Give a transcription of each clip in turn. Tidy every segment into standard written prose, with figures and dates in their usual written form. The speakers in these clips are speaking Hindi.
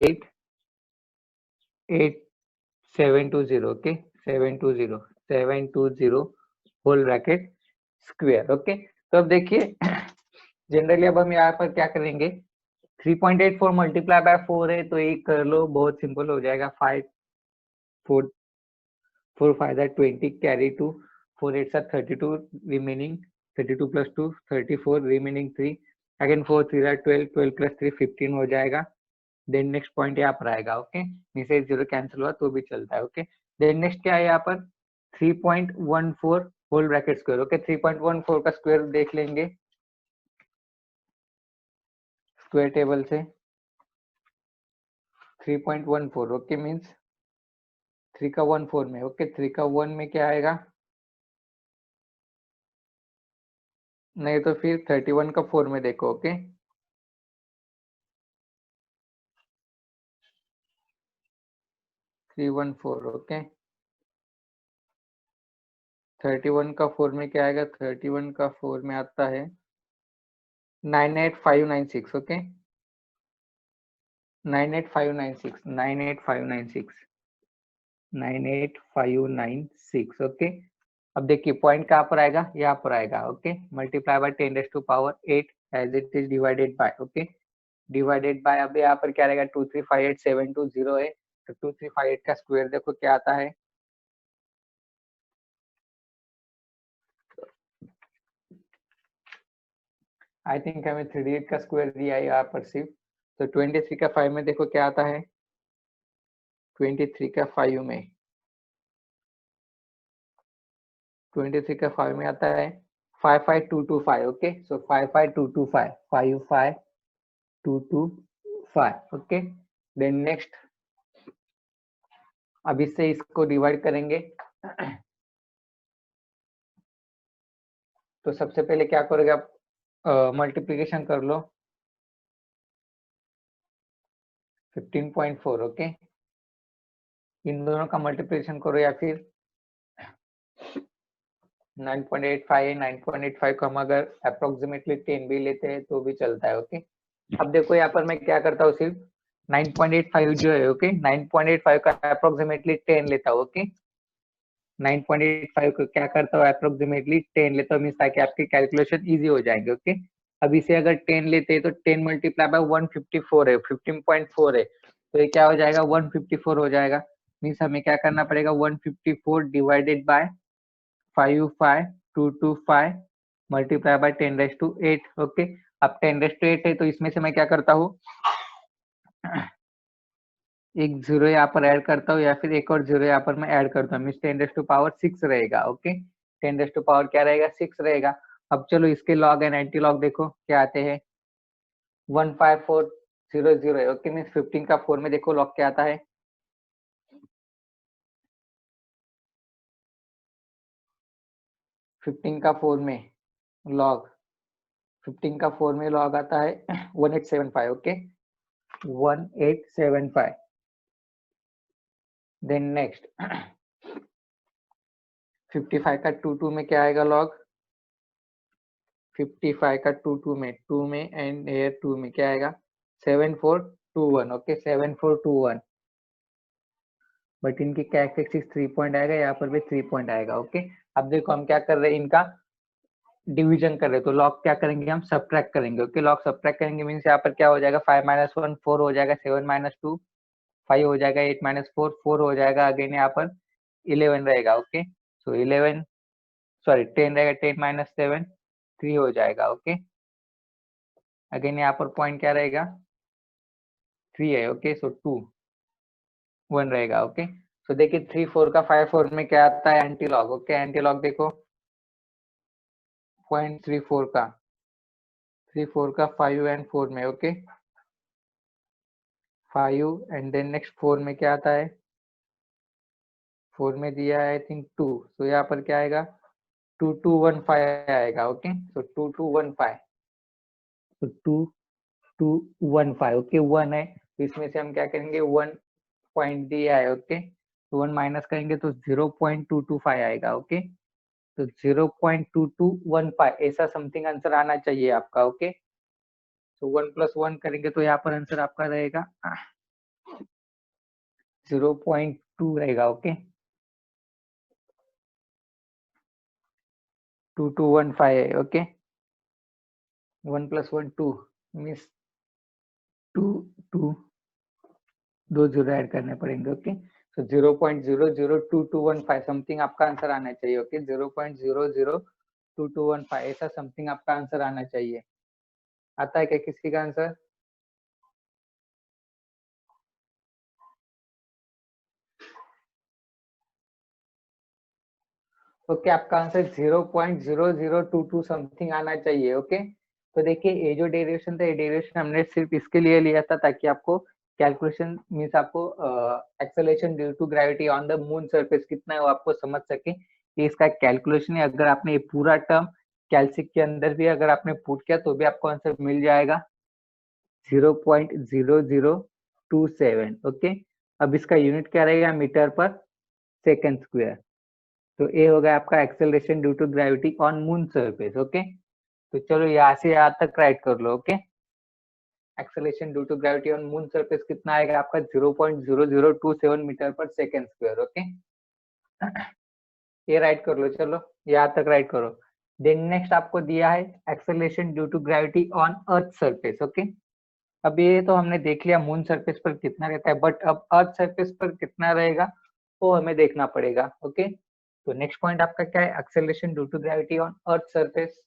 720 okay 720 whole bracket square okay. तो अब देखिए जनरली अब हम यहाँ पर क्या करेंगे 3.84 मल्टीप्लाई बाय 4 है तो एक कर लो, बहुत सिंपल हो जाएगा। 5 4 4 5 20 carry 2 4 8 32 remaining 32 plus 2 34 remaining 3 again 4 3 12 12 plus 3 15 हो जाएगा। देन नेक्स्ट पॉइंट यहाँ पर आएगा ओके, नीचे जीरो कैंसिल हुआ तो भी चलता है ओके। देन नेक्स्ट क्या है यहाँ पर 3.14 होल ब्रैकेट स्क्वायर ओके। 3.14 का स्क्वायर देख लेंगे स्क्वायर टेबल से। 3.14 ओके मीन्स 3 का 1 4 में ओके। 3 का 1 में क्या आएगा, नहीं तो फिर 31 का 4 में देखो ओके। 314 ओके। 31 का 4 में क्या आएगा, 31 का 4 में आता है 98596 ओके। 98596 98596 98596 ओके। अब देखिए पॉइंट कहाँ पर आएगा, यहाँ पर आएगा okay. Multiply by 10 raise to power 8 as it is divided by okay. Divided by अब यहाँ पर क्या रहेगा 2358720 है तो 2358 का स्क्वायर देखो क्या आता है। आई थिंक हमें 38 का स्क्वायर दिया है यहाँ पर सिर्फ। तो 23 का 5 में देखो क्या आता है, 23 का 5 में 23 का 5 में आता है 55225 ओके। सो 55225 55225 ओके। देन नेक्स्ट अब इससे इसको डिवाइड करेंगे तो सबसे पहले क्या करोगे आप, मल्टीप्लिकेशन कर लो 15.4 ओके। इन दोनों का मल्टीप्लिकेशन करो या फिर 9.85 है, 9.85 को हम अगर अप्रोक्सीमेटली 10 भी लेते हैं तो भी चलता है ओके। अब देखो यहाँ पर मैं क्या करता हूँ, सिर्फ 9.85 जो है ओके 9.85 का अप्रोक्सीमेटली 10 लेता हूँ ओके। 9.85 को क्या करता हूँ अप्रोक्सीमेटली 10 लेता हूँ, मीन्स ताकि आपकी कैलकुलेशन इजी हो जाएंगे ओके। अब इसे अगर 10 लेते हैं तो 10 मल्टीप्लाई बाय 154 है, 15.4 है तो ये क्या हो जाएगा 154 हो जाएगा। मीन्स हमें क्या करना पड़ेगा 154 divided by 55225 multiply by 10⁸ okay. अब 10⁸ है तो इसमें से मैं क्या करता हूँ एक जीरो यहाँ पर ऐड करता हूँ या फिर एक और जीरो यहाँ पर मैं ऐड करता हूँ, मीन्स 10⁻6 रहेगा ओके। 10⁻ क्या रहेगा 6 रहेगा। अब चलो इसके लॉग एंड एंटी लॉग देखो क्या आते हैं 15400 है ओके। मीन्स 15 का 4 में देखो लॉग क्या आता है 15 का 4 में लॉग 15 का 4 में लॉग आता है 1875 ओके 1875। देन नेक्स्ट 55 का 22 में क्या आएगा लॉग 55 का 22 में 2 में एंड एयर 2 में क्या आएगा 7421 ओके 7421। बट इनकी कैरेक्टरिस्टिक्स 3 पॉइंट आएगा, यहाँ पर भी 3 पॉइंट आएगा ओके। अब देखो हम क्या कर रहे हैं इनका डिवीजन कर रहे हैं तो लॉग क्या करेंगे हम सब्ट्रैक्ट करेंगे ओके। लॉग सब्ट्रैक्ट करेंगे मीन्स यहाँ पर क्या हो जाएगा 5 - 1 4 हो जाएगा, 7 - 2 5 हो जाएगा, 8 - 4 4 हो जाएगा, अगेन यहाँ पर 11 रहेगा ओके। सो 11 सॉरी 10 रहेगा, 10 - 7 3 हो जाएगा ओके। अगेन यहाँ पर पॉइंट क्या रहेगा 3 है ओके। सो 2 1 रहेगा ओके। सो देखिए 3 4 का 5 4 में क्या आता है anti log okay. Anti log देखो 0.34 का 3 4 का 5 एंड 4 में ओके 5 एंड देन नेक्स्ट 4 में क्या आता है 4 में दिया है आई थिंक 2। तो यहाँ पर क्या आएगा 2215 आएगा ओके। सो 2215 तो 2215 ओके 1 है तो इसमें से हम क्या करेंगे 1 पॉइंट दिया है ओके तो 1 माइनस करेंगे तो 0.225 आएगा ओके। तो 0.2215 ऐसा समथिंग आंसर आना चाहिए आपका ओके। तो 1 + 1 करेंगे तो यहाँ पर आंसर आपका रहेगा 0.2 रहेगा। ओके 2215 है। ओके 1 + 1 2 मीन्स 2 दो जीरो ऐड करने पड़ेंगे। ओके तो 0.002215 समथिंग आपका आंसर आना चाहिए। ओके 0.002215 ऐसा समथिंग आपका आंसर आना चाहिए। आता है क्या किसी का आंसर? ओके आपका आंसर 0.0022 समथिंग आना चाहिए। ओके तो देखिए ये जो डेरिवेशन था, ये डेरिवेशन हमने सिर्फ इसके लिए लिया था ताकि आपको कैलकुलेशन मीन्स आपको acceleration due to gravity on the moon surface कितना है वो आपको समझ सके। ये इसका कैलकुलेशन है। अगर आपने ये पूरा टर्म कैलसिक के अंदर भी अगर आपने पुट किया तो भी आपको आंसर मिल जाएगा 0.0027। ओके अब इसका यूनिट क्या रहेगा? मीटर पर सेकेंड स्क्वायर। तो ये होगा आपका acceleration due to gravity on moon surface. Okay तो चलो यहाँ से यहाँ तक राइट कर लो। Okay acceleration due to gravity on moon surface कितना आएगा आपका? 0.0027 मीटर पर सेकेंड स्क्वायर। ओके ये राइट कर लो। चलो यहाँ तक राइट करो। देन नेक्स्ट आपको दिया है acceleration due to gravity on earth surface. Okay अब ये तो हमने देख लिया मून सरफेस पर कितना रहता है, बट अब अर्थ सरफेस पर कितना रहेगा वो हमें देखना पड़ेगा। ओके तो नेक्स्ट पॉइंट आपका क्या है? Acceleration due to gravity on earth surface.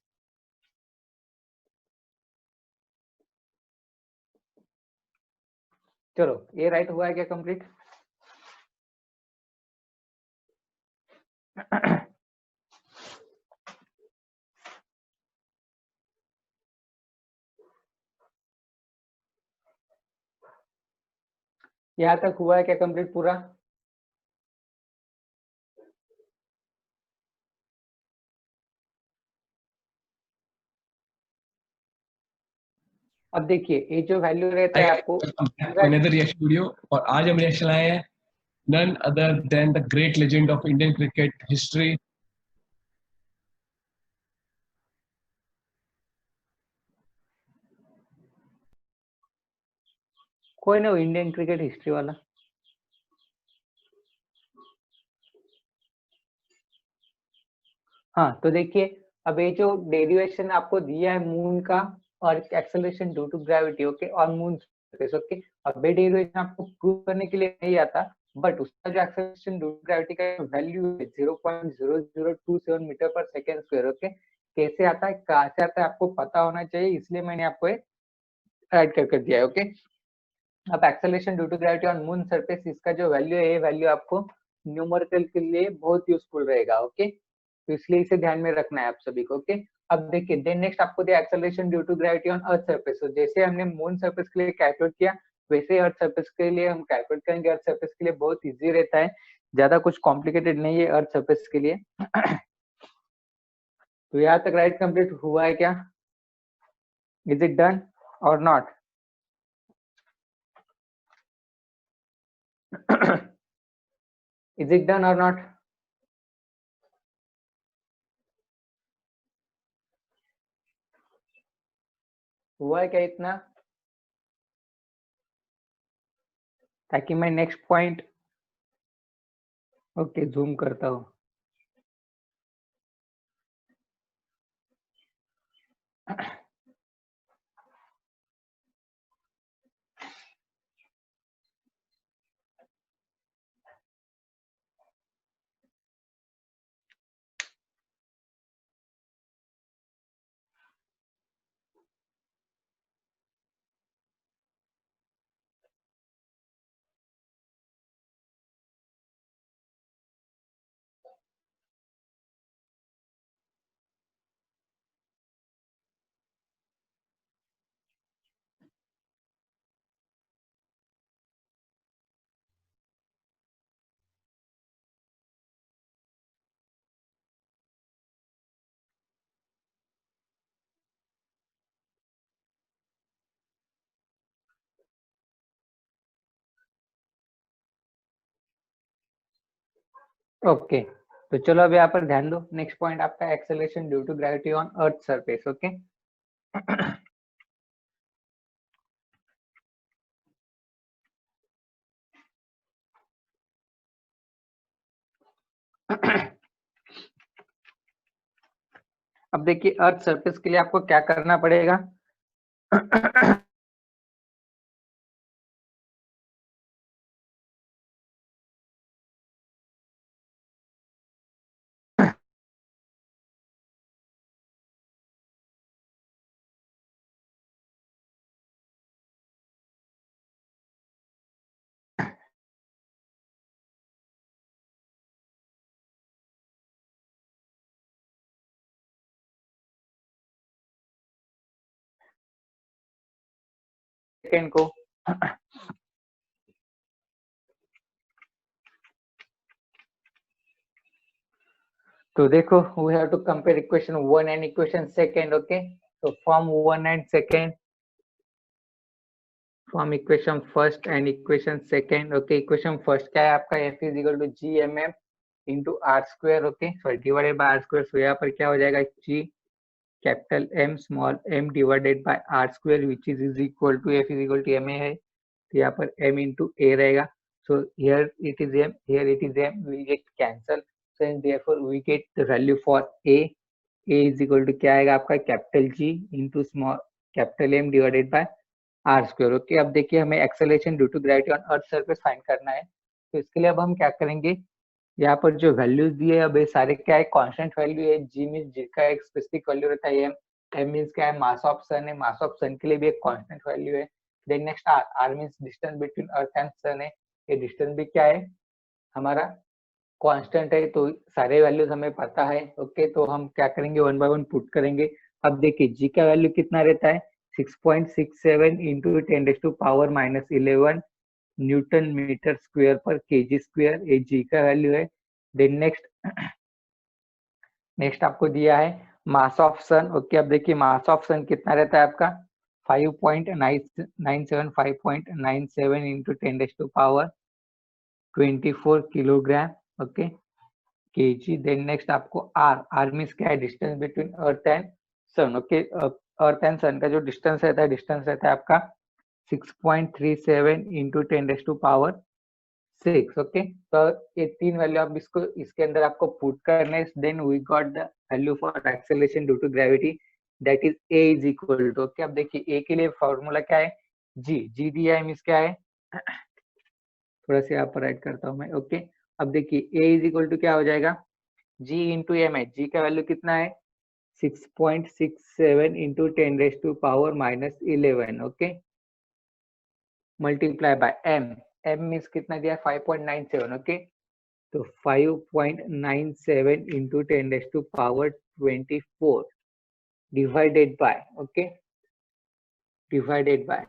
चलो ये राइट हुआ है क्या कंप्लीट? यहाँ तक हुआ है क्या कंप्लीट पूरा? अब देखिए ये जो वैल्यू रहता है आपको another reaction video और आज हम रिएक्शन लाए हैं none other than the great legend of Indian cricket history कोई ना इंडियन क्रिकेट हिस्ट्री वाला। हाँ तो देखिए अब ये जो डेरिवेशन आपको दिया है मून का और acceleration due to gravity okay on moon surface. Okay अब ये डेरिवेशन आपको प्रूव करने के लिए नहीं आता, बट उसका जो एक्सेलरेशन ड्यू टू ग्रेविटी का वैल्यू है 0.0027 मीटर पर सेकेंड स्क्वायर। ओके कैसे आता है कहाँ से आता है आपको पता होना चाहिए, इसलिए मैंने आपको ऐड कर दिया है। ओके अब acceleration due to gravity on moon surface इसका जो वैल्यू है ये वैल्यू आपको न्यूमेरिकल के लिए बहुत यूजफुल रहेगा। ओके तो इसलिए इसे ध्यान में रखना है आप सभी को। ओके अब देखिए देन नेक्स्ट आपको दिया acceleration due to gravity on earth surface. तो जैसे हमने मून सरफेस के लिए कैलकुलेट किया वैसे अर्थ सरफेस के लिए हम कैलकुलेट करेंगे। अर्थ सरफेस के लिए बहुत इजी रहता है, ज्यादा कुछ कॉम्प्लिकेटेड नहीं है अर्थ सरफेस के लिए। तो यहाँ तक राइट कंप्लीट हुआ है क्या? इज इट डन और नॉट? इज इट डन और नॉट? हुआ है क्या इतना? ताकि मैं नेक्स्ट पॉइंट ओके जूम करता हूँ। ओके तो चलो अब यहाँ पर ध्यान दो। नेक्स्ट पॉइंट आपका acceleration due to gravity on earth surface. Okay अब देखिए अर्थ सरफेस के लिए आपको क्या करना पड़ेगा। सेकेंड को तो देखो we have to compare equation 1 and equation second. Okay, so from 1 and second, from equation first and equation second. Okay, equation first क्या है आपका, f is equal to gmm into r square. Okay, sorry, divided by r square. so यहाँ पर क्या हो जाएगा, g capital m small m divided by r square which is equal to f is equal to ma है, तो यहाँ पर m into a रहेगा. so here it is m, here it is m, we get cancel, so and therefore we get the value for a is equal to क्या आएगा आपका, capital G into small capital M divided by r square. Okay, अब देखिए हमें acceleration due to gravity on earth surface find करना है. तो इसके लिए अब हम क्या करेंगे, यहाँ पर जो वैल्यूज दिए अब ये सारे क्या है, कांस्टेंट वैल्यू है. जी मींस जी का एक स्पेसिफिक वैल्यू रहता है, एम मींस क्या है, मास ऑफ सन है, मास ऑफ सन के लिए भी एक कांस्टेंट वैल्यू है. Then next R, R means distance between earth and sun है, ये डिस्टेंस भी क्या है हमारा कांस्टेंट है. तो सारे वैल्यूज हमें पता है. ओके, तो हम क्या करेंगे, वन बाय वन पुट करेंगे. अब देखिए जी का वैल्यू कितना रहता है, 6.67 इंटू 10⁻⁻11 न्यूटन मीटर स्क्वायर पर केजी स्क्वायर, ये जी का वैल्यू है. देन नेक्स्ट आपको दिया है मास ऑफ सन. ओके, अब देखिए मास ऑफ सन कितना रहता है आपका, 5.97 5.97 into 10⁻24 kilogram. Okay, KG. Then next आपको आर, आर मीन्स क्या है, distance between earth and sun. Okay, earth and sun का जो डिस्टेंस रहता है आपका 6.37 इंटू 10⁻6. ओके, तो ये तीन वैल्यू आप इसको इसके अंदर आपको पुट करने. Then we got the value for acceleration due to gravity, that is a is equal to. Okay, अब देखिए a के लिए फॉर्मूला क्या है, g दिया है मीन्स क्या है, थोड़ा सा यहाँ पर राइट करता हूँ मैं. ओके, अब देखिए a इज इक्वल टू क्या हो जाएगा, g इंटू एम है. g का वैल्यू कितना है, 6.67 into 10⁻⁻11. Okay, multiply by m, m means कितना दिया, 5.97. ओके, तो 5.97 into 10⁻24 divided by, okay, divided by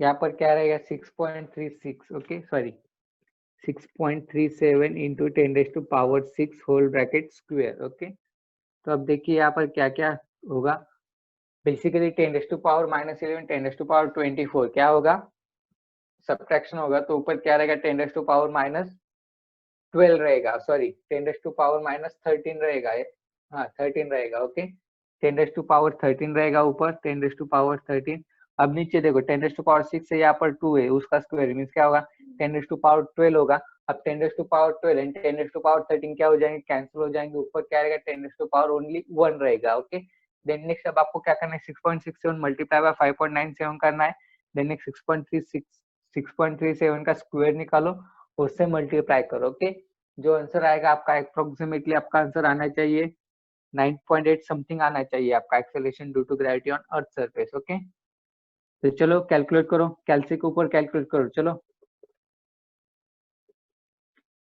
यहाँ पर क्या रहेगा 6.36. Okay, sorry 6.37 into 10⁻6 whole bracket square. Okay, तो अब देखिए यहाँ पर क्या क्या होगा, बेसिकली 10⁻⁻11 10⁻24 क्या होगा, सब्ट्रैक्शन होगा. तो ऊपर क्या रहेगा, 10⁻12 रहेगा, सॉरी 10⁻13 रहेगा. हाँ 13 रहेगा. ओके, 10⁻13 रहेगा ऊपर, 10⁻13. अब नीचे देखो 10⁻6 है, यहाँ पर 2 है, उसका स्क्वायर मीन्स क्या होगा, 10⁻12 होगा. अब 10⁻12 एंड 10⁻13 क्या हो जाएंगे, कैंसिल हो जाएंगे. ऊपर क्या रहेगा, 10⁻1 रहेगा. ओके, देन नेक्स्ट अब आपको क्या करना है, 6.67 मल्टीप्लाई बाय 5.97 करना है. देन नेक्स्ट 6.37 का स्क्वायर निकालो, उससे मल्टीप्लाई करो. ओके, जो आंसर आएगा आपका अप्रोक्सीमेटली आपका आंसर आना चाहिए 9.8 समथिंग आना चाहिए आपका, acceleration due to gravity on earth surface. Okay, तो चलो कैलकुलेट करो, कैलसी के ऊपर कैलकुलेट करो. चलो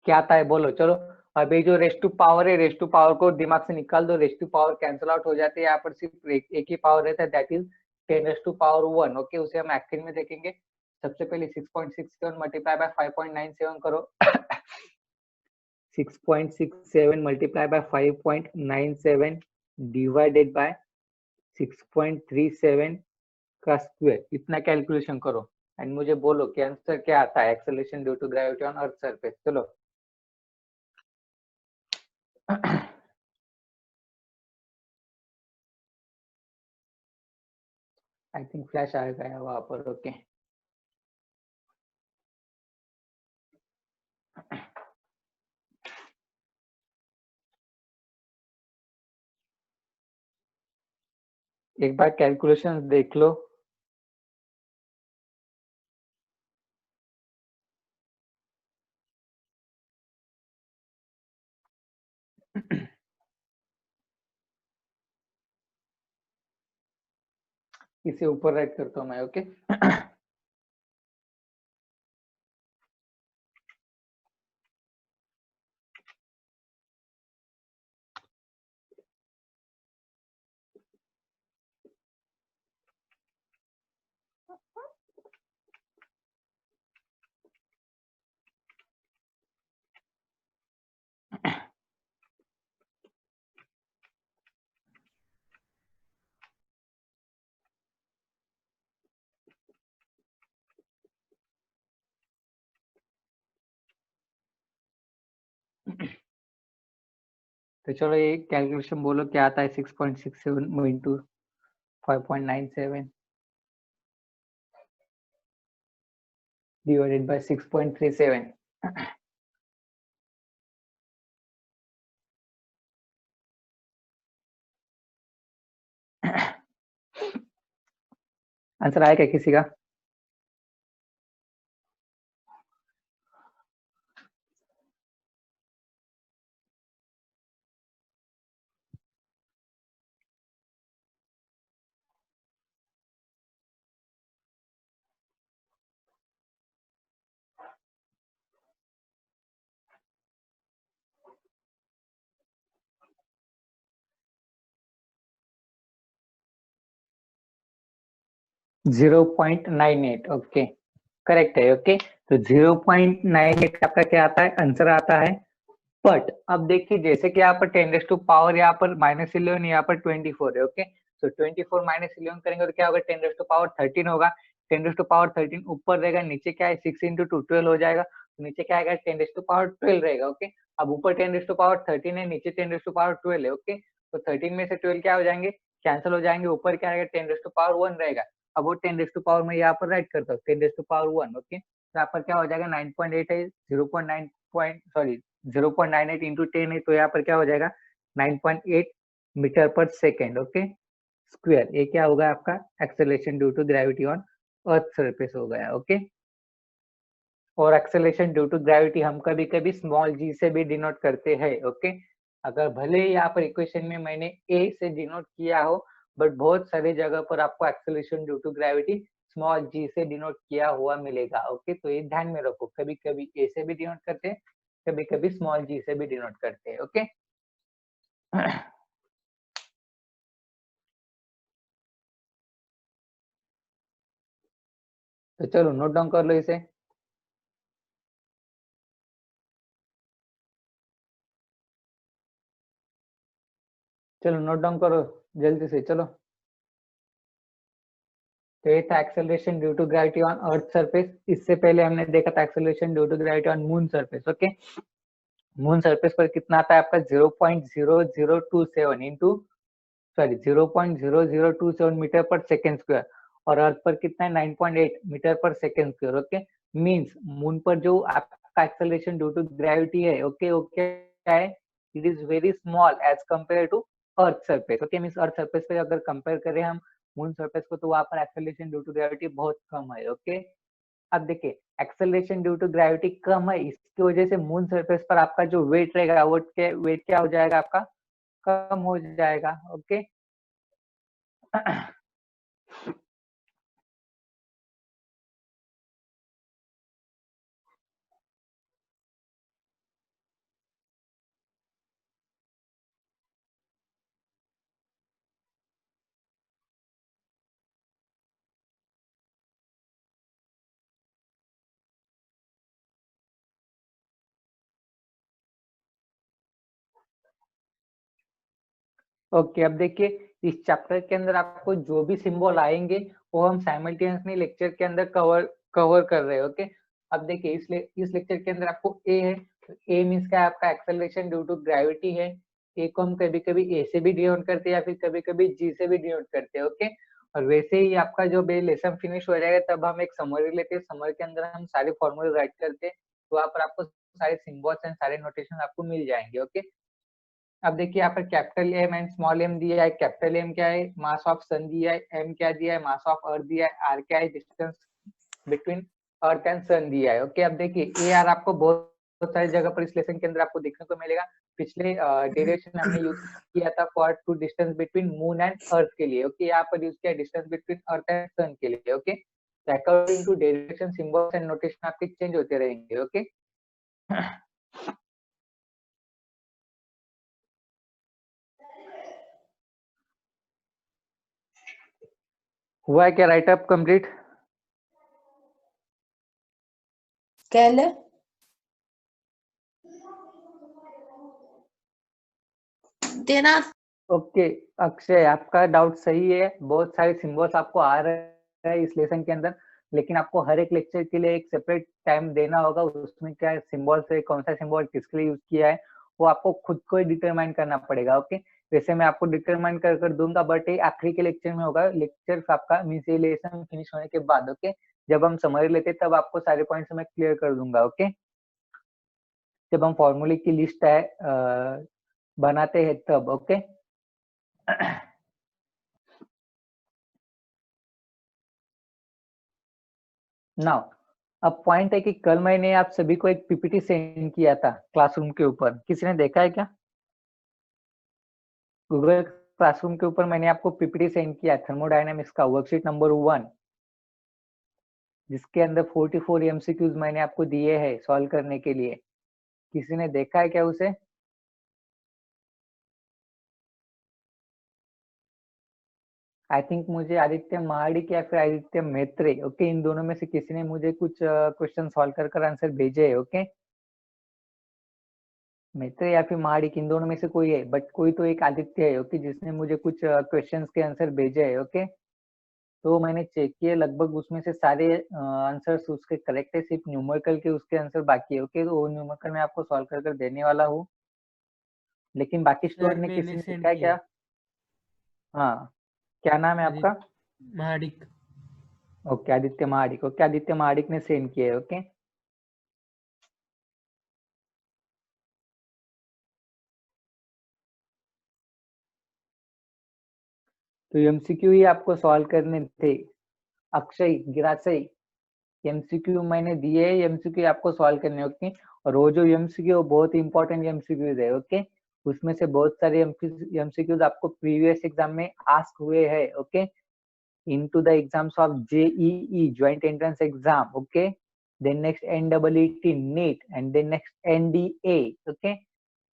क्या आता है बोलो. चलो अभी जो रेस्ट टू पावर है, रेस्ट टू पावर को दिमाग से निकाल दो, raised to power cancel out हो जाती है. यहाँ पर सिर्फ एक ही पावर रहता है, दैट इज 10⁻1. ओके, उसे हम एक्टिंग में देखेंगे. सबसे पहले 6.67 मल्टीप्लाई बाय 5.97 करो. 6.67 मल्टीप्लाई बाय 5.97 डिवाइडेड बाय 6.37 का स्क्वायर, इतना कैलकुलेशन करो एंड मुझे बोलो कि आंसर क्या आता है, acceleration due to gravity on earth surface. चलो आई थिंक फ्लैश आ गया वहां पर. ओके, एक बार कैलकुलेशन देख लो। इसे ऊपर राइट करता हूँ मैं, ओके। तो चलो ये कैलकुलेशन बोलो क्या आता है, 6.67 इंटू 5.97 डिवाइडेड बाय 6.37। आंसर आया क्या किसी का? Zero point nine eight, okay correct है। ओके तो 0.98 आपका क्या आता है, आंसर आता है। बट अब देखिए जैसे कि यहाँ पर 10 यहाँ पर -11, यहाँ पर 24 है। ओके तो 24 -11 करेंगे तो क्या होगा, 10 13 होगा। 10 13 ऊपर रहेगा, नीचे क्या है 6 इंटू 2 12 हो जाएगा, तो नीचे क्या आएगा 10 12 रहेगा। ओके अब ऊपर 10 13 है, नीचे 10 12 है। ओके तो 13 में से 12 क्या हो जाएंगे, कैंसिल हो जाएंगे, ऊपर क्या रहेगा 10 1 रहेगा। अब वो 10 में यहाँ पर राइट करता हूँ 10 1। ओके तो यहाँ पर क्या हो जाएगा 9.8 है, 0.9 सॉरी 0.98 इंटू 10 है, तो यहाँ पर क्या हो जाएगा 9.8 मीटर पर सेकेंड। ओके स्क्वायर, ये क्या होगा आपका acceleration due to gravity on earth surface हो गया। ओके और एक्सेलरेशन ड्यू टू ग्रेविटी हम कभी कभी स्मॉल जी से भी डिनोट करते हैं। ओके अगर भले ही यहाँ पर इक्वेशन में मैंने ए से डिनोट किया हो, बट बहुत सारी जगह पर आपको acceleration due to gravity small g से डिनोट किया हुआ मिलेगा। ओके तो ये ध्यान में रखो, कभी कभी ए से भी डिनोट करते हैं, कभी कभी स्मॉल जी से भी डिनोट करते हैं। ओके तो चलो नोट डाउन कर लो इसे। चलो नोट डाउन करो जल्दी से, चलो। तो ये था acceleration due to gravity on earth surface. इससे पहले हमने देखा था acceleration due to gravity on moon surface. Okay moon surface पर कितना आता है आपका 0.0027 इंटू सॉरी 0.0027 मीटर पर सेकेंड स्क्वायर, और अर्थ पर कितना है 9.8 मीटर पर second square. Okay means moon पर जो आपका एक्सेलरेशन ड्यू टू ग्रेविटी है, ओके वो क्या है, it is very small as compare to earth surface. Okay means earth surface पे अगर कंपेयर करें हम मून सरफेस को, तो वहां पर एक्सेलरेशन ड्यू टू ग्रेविटी बहुत कम है। ओके अब देखिए एक्सेलरेशन ड्यू टू ग्रेविटी कम है, इसकी वजह से मून सरफेस पर आपका जो वेट रहेगा वो वेट क्या हो जाएगा आपका, कम हो जाएगा। ओके ओके अब देखिए इस चैप्टर के अंदर आपको जो भी सिंबल आएंगे वो हम साइमल्टेनियसली लेक्चर के अंदर कवर कर रहे हैं। ओके अब देखिए इस लेक्चर के अंदर आपको ए है, ए मीन्स क्या है आपका एक्सेलरेशन ड्यू टू ग्रेविटी है। ए को हम कभी कभी ए से भी डिनोट करते हैं या फिर कभी कभी जी से भी डिनोट करते हैं। ओके और वैसे ही आपका जो बे लेसन फिनिश हो जाएगा तब हम एक समरी लेते हैं, समर के अंदर हम सारे फॉर्मूले राइट करते हैं, तो वहां पर आपको सारे सिंबल्स एंड सारे नोटेशन आपको मिल जाएंगे। ओके अब देखिए यहाँ पर capital M and small M दिया है। कैपिटल एम क्या है, मास ऑफ सन दिया है। एम क्या दिया है, मास ऑफ अर्थ दिया है। आर क्या है, डिस्टेंस बिटवीन अर्थ एंड सन दिया है। ओके, अब देखिए ए आर आपको बहुत सारी जगह पर इस लेसन के अंदर आपको देखने को मिलेगा। पिछले डेरिवेशन हमने यूज किया था for two distance between moon and earth के लिए। ओके, यहाँ पर यूज किया distance between earth and sun के लिए। Okay, according to derivation symbols and notation आपके चेंज होते रहेंगे। ओके हुआ है क्या राइटअप कंप्लीट? कहले देना। ओके अक्षय, आपका डाउट सही है। बहुत सारे सिंबल्स आपको आ रहे हैं इस लेसन के अंदर, लेकिन आपको हर एक लेक्चर के लिए एक सेपरेट टाइम देना होगा। उसमें क्या सिंबल्स है, कौन सा सिंबल किसके लिए यूज किया है, वो आपको खुद को ही डिटरमाइन करना पड़ेगा। ओके, वैसे मैं आपको डिटरमाइन कर दूंगा, बट ये आखिरी के लेक्चर में होगा। लेक्चर आपका मीन्स ये लेसन फिनिश होने के बाद। ओके, जब हम समझ लेते तब आपको सारे पॉइंट्स मैं क्लियर कर दूंगा। ओके, जब हम फॉर्मूले की लिस्ट है बनाते हैं तब। ओके नाउ अब पॉइंट है कि कल मैंने आप सभी को एक पीपीटी सेंड किया था क्लासरूम के ऊपर। किसी ने देखा है क्या? गूगल क्लासरूम के ऊपर मैंने आपको पीपीटी सेंड किया थर्मोडायनामिक्स का वर्कशीट नंबर 1, जिसके अंदर 44 एमसीक्यूज मैंने आपको दिए हैं सॉल्व करने के लिए। किसी ने देखा है क्या उसे? आई थिंक मुझे आदित्य महाडिक या फिर आदित्य मेत्रे, ओके, इन दोनों में से किसी ने मुझे कुछ क्वेश्चन सॉल्व कर आंसर भेजे है। ओके, मेत्रे या फिर महाडिक, इन दोनों में से कोई है, बट कोई तो एक आदित्य है। ओके, जिसने मुझे कुछ क्वेश्चंस के आंसर भेजे है। ओके, तो मैंने चेक किए, लगभग उसमें से सारे आंसर्स उसके करेक्ट है, सिर्फ न्यूमेरिकल के उसके आंसर बाकी है। ओके, तो वो न्यूमेरिकल मैं आपको सॉल्व कर देने वाला हूँ। लेकिन बाकी सर स्टूडेंट ने मैंने किसी ने सेंड देखा है किया क्या? हाँ, क्या नाम है आपका? महाडिक। ओके, आदित्य महाडिक। ओके, आदित्य महाडिक ने सेंड किया है। ओके, तो एमसीक्यू ही आपको सॉल्व करने थे। अक्षय गिरासई, एमसीक्यू मैंने दिए, एमसीक्यू आपको सॉल्व करने। ओके, और वो जो एमसीक्यू बहुत इंपॉर्टेंट एमसीक्यूज है। ओके, उसमें से बहुत सारे एमसीक्यूज आपको प्रीवियस एग्जाम में आस्क हुए हैं। Okay, into the exams of JEE joint entrance exam. Okay, then next NEET NEET and then next NDA. Okay,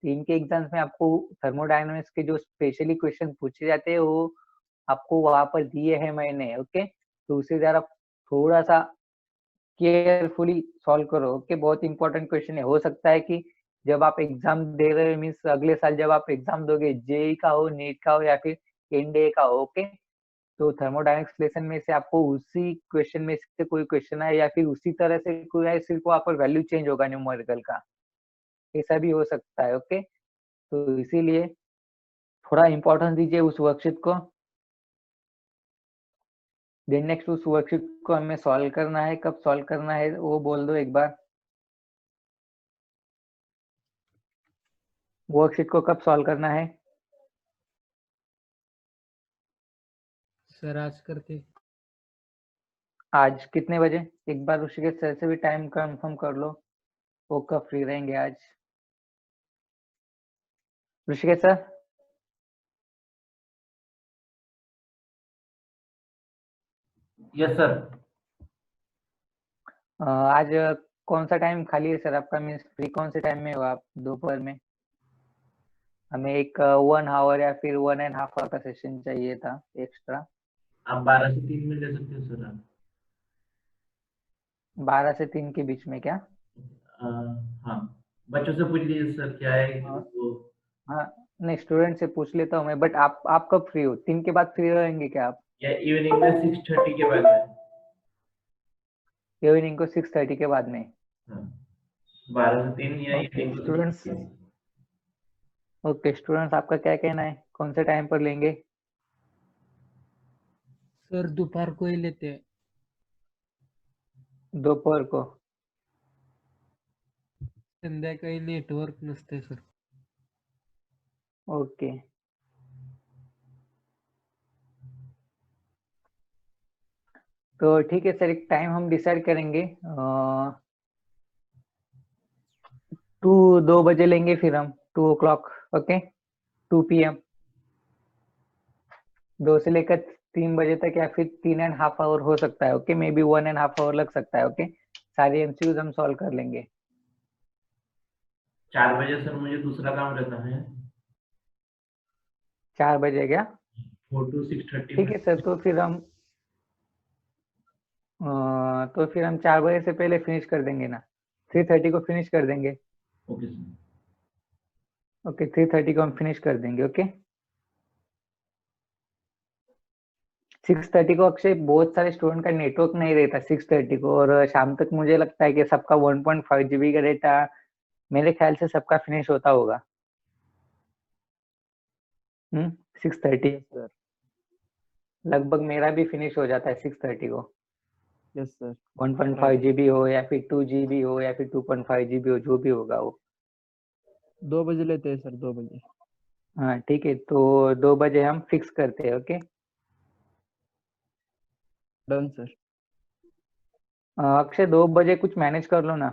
तो इनके एग्जाम्स में आपको थर्मोडायनामिक्स के जो स्पेशली क्वेश्चन पूछे जाते हैं वो आपको वहां पर दिए हैं मैंने। ओके, तो उसे जरा थोड़ा सा केयरफुली सॉल्व करो। ओके, बहुत इंपॉर्टेंट क्वेश्चन है। हो सकता है कि जब आप एग्जाम दे रहे हो, मीन्स अगले साल जब आप एग्जाम दोगे, जेई का हो, नीट का हो या फिर एनडीए का हो, ओके, तो थर्मोडायनेमिक्स लेसन में से आपको उसी क्वेश्चन में से कोई क्वेश्चन आए या फिर उसी तरह से कोई आए, सिर्फ वहां पर वैल्यू चेंज होगा न्यूमेरिकल का, ऐसा भी हो सकता है। ओके, तो इसीलिए थोड़ा इंपॉर्टेंस दीजिए उस वर्कशीट को। देन नेक्स्ट उस वर्कशीट को हमें सॉल्व करना है। कब सॉल्व करना है वो बोल दो एक बार। वर्कशीट को कब सॉल्व करना है? सर आज करते। आज कितने बजे? एक बार ऋषिकेश सर से भी टाइम कंफर्म कर लो, वो कब फ्री रहेंगे आज। Rishikesh sir, yes sir. आज कौन सा टाइम खाली है सर आपका? मीन्स फ्री कौन से टाइम में हो आप दोपहर में? हमें एक 1 आवर या फिर 1.5 आवर का सेशन चाहिए था एक्स्ट्रा। आप 12 से 3 में ले सकते हो सर। आप 12 से 3 के बीच में क्या? हाँ, बच्चों से पूछ लीजिए सर क्या है हाँ, वो। हाँ, नहीं स्टूडेंट से पूछ लेता हूँ मैं, बट आप कब फ्री हो? 3 के बाद फ्री रहेंगे क्या आप? या इवनिंग में 6:30 के बाद में। इवनिंग को 6:30 के बाद में? हाँ, 12 से 3 या ओके इवनिंग को स्टूडेंट्स, 6:30। ओके स्टूडेंट्स, आपका क्या कहना है, कौन से टाइम पर लेंगे? सर दोपहर को ही लेते हैं। दोपहर को? संध्याकाळी नेटवर्क नसते सर। ओके, तो ठीक है सर, एक टाइम हम डिसाइड करेंगे। 2 बजे लेंगे फिर हम, 2 o'clock। ओके, 2 PM, 2 से लेकर 3 बजे तक, या फिर 3.5 आवर हो सकता है। ओके, मे बी 1.5 आवर लग सकता है। ओके, सारी एमसीक्यूज हम सॉल्व कर लेंगे। 4 बजे सर मुझे दूसरा काम रहता है। 4 बजे क्या? 4 to 6:30 ठीक है सर, तो फिर हम 4 बजे से पहले फिनिश कर देंगे ना, 3:30 को फिनिश कर देंगे। Okay sir. ओके, 3:30 को हम फिनिश कर देंगे। ओके, 6:30 को अक्षय बहुत सारे स्टूडेंट का नेटवर्क नहीं रहता 6:30 को, और शाम तक मुझे लगता है कि सबका 1.5 GB का डेटा मेरे ख्याल से सबका फिनिश होता होगा। 6:30 यस सर। लगभग मेरा भी फिनिश हो जाता है 6:30 को। Yes sir. 1.5 GB हो या फिर 2 GB हो या फिर 2.5 GB हो, जो भी होगा वो। 2 बजे लेते हैं सर, 2 बजे। हाँ ठीक है, तो 2 बजे हम फिक्स करते हैं। Okay done sir. अक्षय, 2 बजे कुछ मैनेज कर लो ना,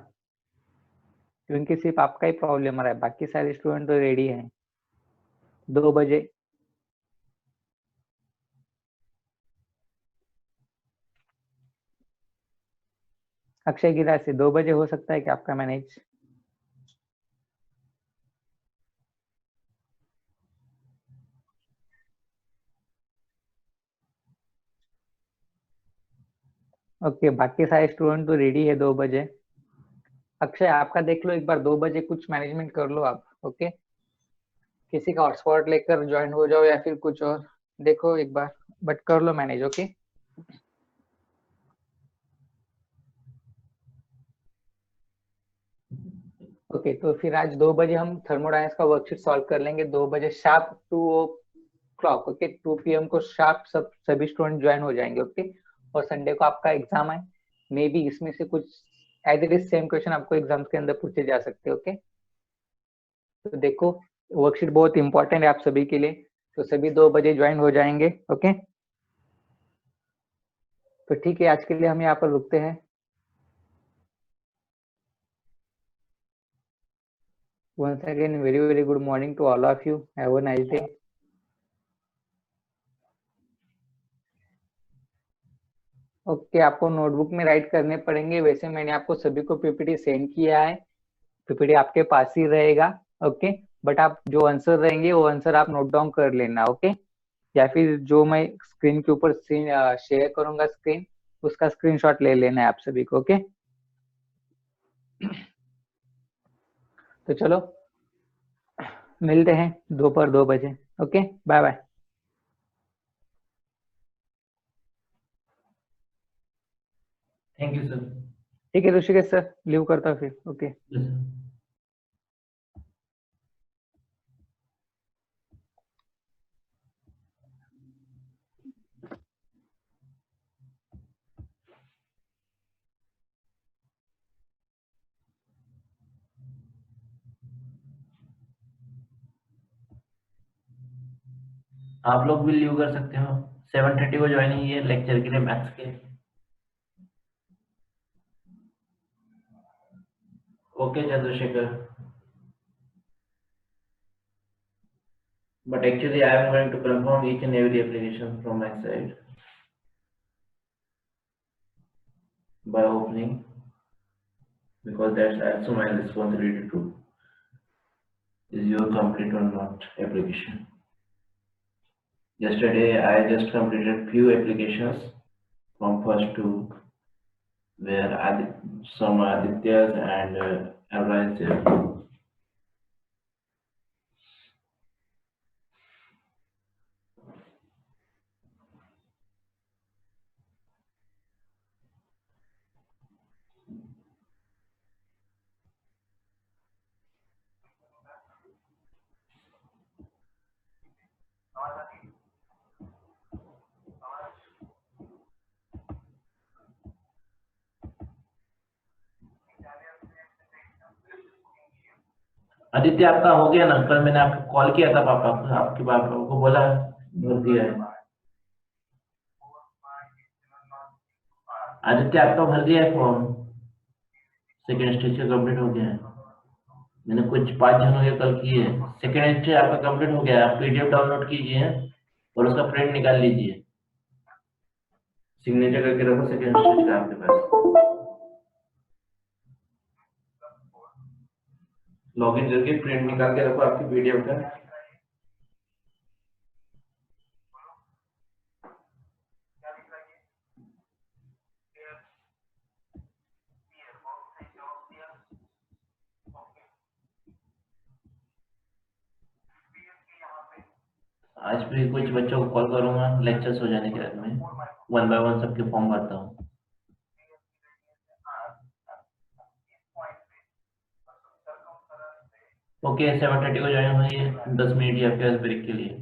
क्योंकि सिर्फ आपका ही प्रॉब्लम आ रहा है, बाकी सारे स्टूडेंट तो रेडी हैं। 2 बजे। अक्षय गिरा से 2 बजे हो सकता है कि आपका मैनेज? ओके, बाकी सारे स्टूडेंट तो रेडी है 2 बजे। अक्षय आपका देख लो एक बार, 2 बजे कुछ मैनेजमेंट कर लो आप। ओके, किसी का हॉटस्पॉट लेकर ज्वाइन हो जाओ या फिर कुछ और देखो एक बार, बट कर लो मैनेज। ओके ओके, तो फिर आज 2 बजे हम थर्मोडायनेमिक्स का वर्कशीट सॉल्व कर लेंगे, 2 बजे शार्प 2 o'clock। ओके, 2 PM को शार्प सभी स्टूडेंट ज्वाइन हो जाएंगे। ओके, और संडे को आपका एग्जाम है, मे बी इसमें से कुछ as it is same question आपको एग्जाम्स के अंदर पूछे जा सकते हैं। ओके, तो देखो वर्कशीट बहुत इंपॉर्टेंट है आप सभी के लिए, तो सभी 2 बजे ज्वाइन हो जाएंगे। ओके, तो ठीक है, आज के लिए हम यहाँ पर रुकते हैं। Once again, very very good morning to all of you. Have a nice day. Okay, आपको नोटबुक में राइट करने पड़ेंगे। वैसे मैंने आपको सभी को पीपीटी सेंड किया है, पीपीटी आपके पास ही रहेगा। ओके, बट आप जो आंसर रहेंगे वो आंसर आप नोट डाउन कर लेना। ओके, या फिर जो मैं स्क्रीन के ऊपर शेयर करूंगा स्क्रीन, उसका स्क्रीनशॉट ले लेना है आप सभी को। ओके, तो चलो मिलते हैं दोपहर 2 बजे। Okay, bye bye. Thank you sir. ठीक है ऋषिकेश सर, लीव करता हूँ फिर। Okay yes sir. आप लोग भी लीव कर सकते हो। 7:30 को ज्वाइनिंग है लेक्चर के लिए मैथ्स के। Okay Chandrashekhar, but actually I am going to confirm each and every application from my side by opening, because that's also my responsibility to is your complete or not application. Yesterday I just completed few applications from first to where some Aditya's and Alliance. Aditya आपका हो गया ना? कल मैंने आपको कॉल किया था पापा को, आपके पापा को बोला भर दिया है। आदित्य आपका भर दिया है फॉर्म, सेकेंड स्टेज का कंप्लीट हो गया है। मैंने कुछ 5 जनों के कल किए। सेकेंड स्टेज आपका कंप्लीट हो गया है। आप पीडीएफ डाउनलोड कीजिए और उसका प्रिंट निकाल लीजिए, सिग्नेचर करके रखो सेकेंड स्टेज का आपके पास। लॉगिन करके प्रिंट निकाल के रखो आपकी पीडीएफ का। आज भी कुछ बच्चों को कॉल करूंगा लेक्चर्स हो जाने के बाद में, 1 बाय 1 सबके फॉर्म भरता हूँ। ओके 7:30 को ज्वाइन होइए, 10 मिनट या फिर ब्रेक के लिए।